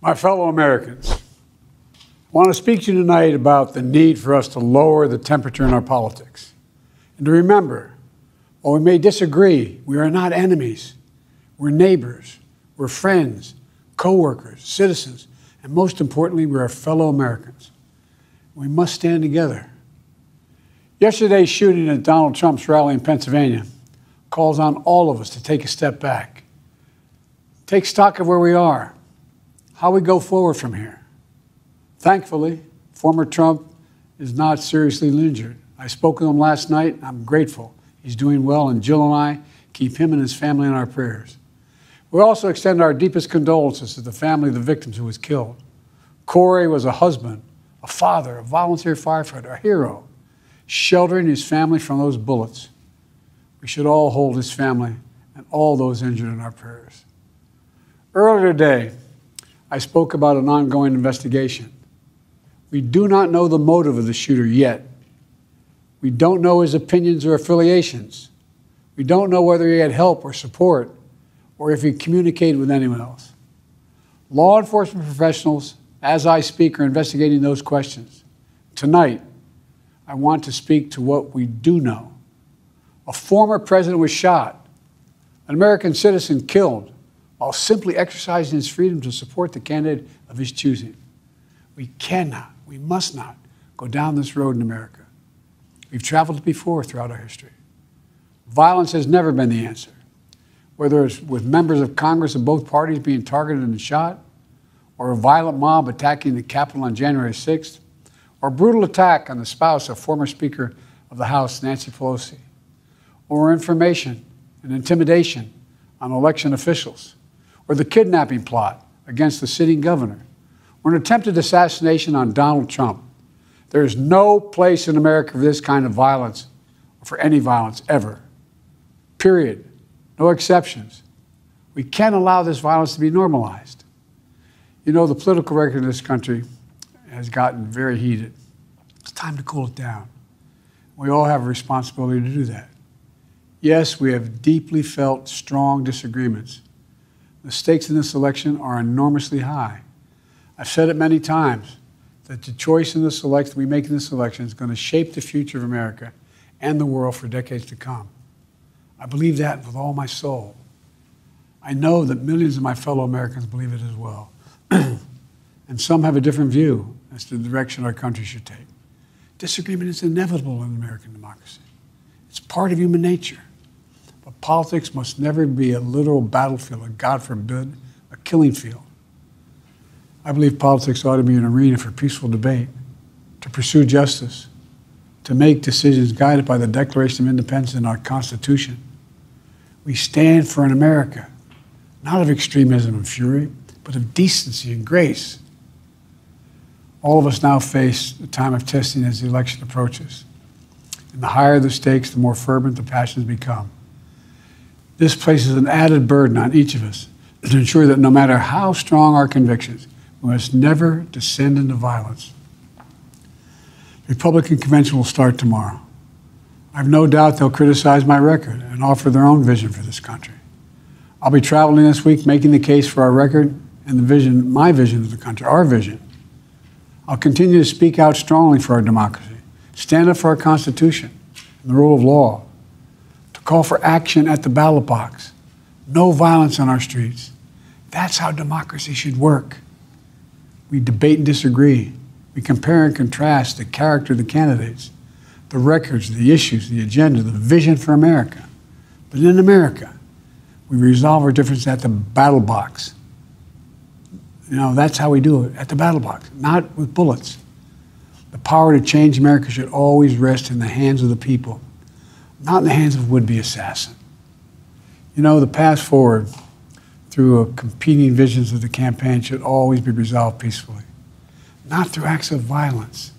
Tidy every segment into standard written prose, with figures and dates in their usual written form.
My fellow Americans, I want to speak to you tonight about the need for us to lower the temperature in our politics. And to remember, while we may disagree, we are not enemies. We're neighbors, we're friends, co-workers, citizens, and most importantly, we're our fellow Americans. We must stand together. Yesterday's shooting at Donald Trump's rally in Pennsylvania calls on all of us to take a step back, take stock of where we are, how we go forward from here. Thankfully, former Trump is not seriously injured. I spoke with him last night. I'm grateful. He's doing well, and Jill and I keep him and his family in our prayers. We also extend our deepest condolences to the family of the victims who was killed. Corey was a husband, a father, a volunteer firefighter, a hero, sheltering his family from those bullets. We should all hold his family and all those injured in our prayers. Earlier today, I spoke about an ongoing investigation. We do not know the motive of the shooter yet. We don't know his opinions or affiliations. We don't know whether he had help or support or if he communicated with anyone else. Law enforcement professionals, as I speak, are investigating those questions. Tonight, I want to speak to what we do know. A former president was shot, an American citizen killed, while simply exercising his freedom to support the candidate of his choosing. We cannot, we must not go down this road in America. We've traveled it before throughout our history. Violence has never been the answer. Whether it's with members of Congress of both parties being targeted and shot, or a violent mob attacking the Capitol on January 6th, or a brutal attack on the spouse of former Speaker of the House, Nancy Pelosi, or information and intimidation on election officials, or the kidnapping plot against the sitting governor, or an attempted assassination on Donald Trump. There is no place in America for this kind of violence, or for any violence ever. Period. No exceptions. We can't allow this violence to be normalized. You know, the political record in this country has gotten very heated. It's time to cool it down. We all have a responsibility to do that. Yes, we have deeply felt strong disagreements. The stakes in this election are enormously high. I've said it many times that the choice in this election we make in this election is going to shape the future of America and the world for decades to come. I believe that with all my soul. I know that millions of my fellow Americans believe it as well. And some have a different view as to the direction our country should take. Disagreement is inevitable in American democracy. It's part of human nature. But politics must never be a literal battlefield, or God forbid, a killing field. I believe politics ought to be an arena for peaceful debate, to pursue justice, to make decisions guided by the Declaration of Independence and our Constitution. We stand for an America, not of extremism and fury, but of decency and grace. All of us now face a time of testing as the election approaches. And the higher the stakes, the more fervent the passions become. This places an added burden on each of us to ensure that no matter how strong our convictions, we must never descend into violence. The Republican convention will start tomorrow. I have no doubt they'll criticize my record and offer their own vision for this country. I'll be traveling this week making the case for our record and the vision, my vision of the country, our vision. I'll continue to speak out strongly for our democracy, stand up for our Constitution and the rule of law, to call for action at the ballot box, no violence on our streets. That's how democracy should work. We debate and disagree. We compare and contrast the character of the candidates, the records, the issues, the agenda, the vision for America. But in America, we resolve our differences at the battle box. You know, that's how we do it, at the battle box, not with bullets. The power to change America should always rest in the hands of the people, not in the hands of a would-be assassin. You know, the path forward through competing visions of the campaign should always be resolved peacefully, not through acts of violence.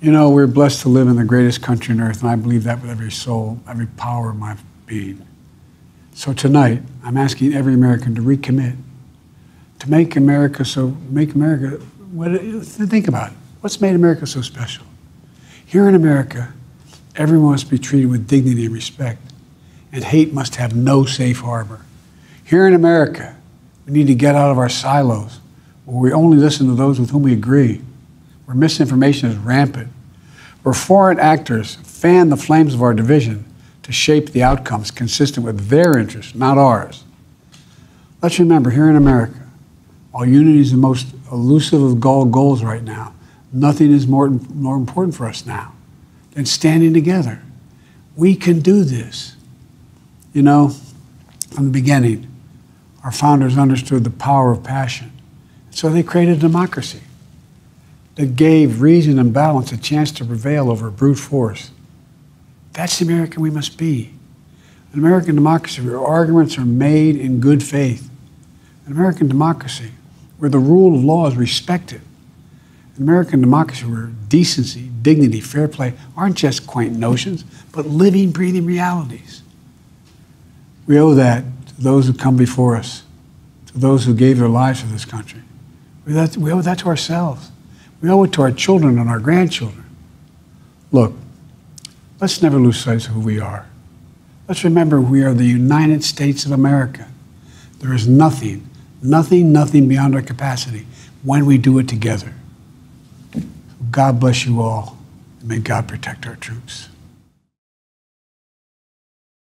You know, we're blessed to live in the greatest country on earth, and I believe that with every soul, every power of my being. So tonight, I'm asking every American to recommit, to make America, think about it. What's made America so special? Here in America, everyone must be treated with dignity and respect, and hate must have no safe harbor. Here in America, We need to get out of our silos, where we only listen to those with whom we agree, where misinformation is rampant, where foreign actors fan the flames of our division to shape the outcomes consistent with their interests, not ours. Let's remember, here in America, while unity is the most elusive of goals right now, nothing is more important for us now than standing together. We can do this. You know, from the beginning, our founders understood the power of passion. So they created a democracy that gave reason and balance a chance to prevail over brute force. That's the American we must be. An American democracy where arguments are made in good faith. An American democracy where the rule of law is respected. An American democracy where decency, dignity, fair play aren't just quaint notions, but living, breathing realities. We owe that to those who come before us, to those who gave their lives for this country. We owe that to ourselves. We owe it to our children and our grandchildren. Look, let's never lose sight of who we are. Let's remember we are the United States of America. There is nothing beyond our capacity when we do it together. God bless you all, and may God protect our troops.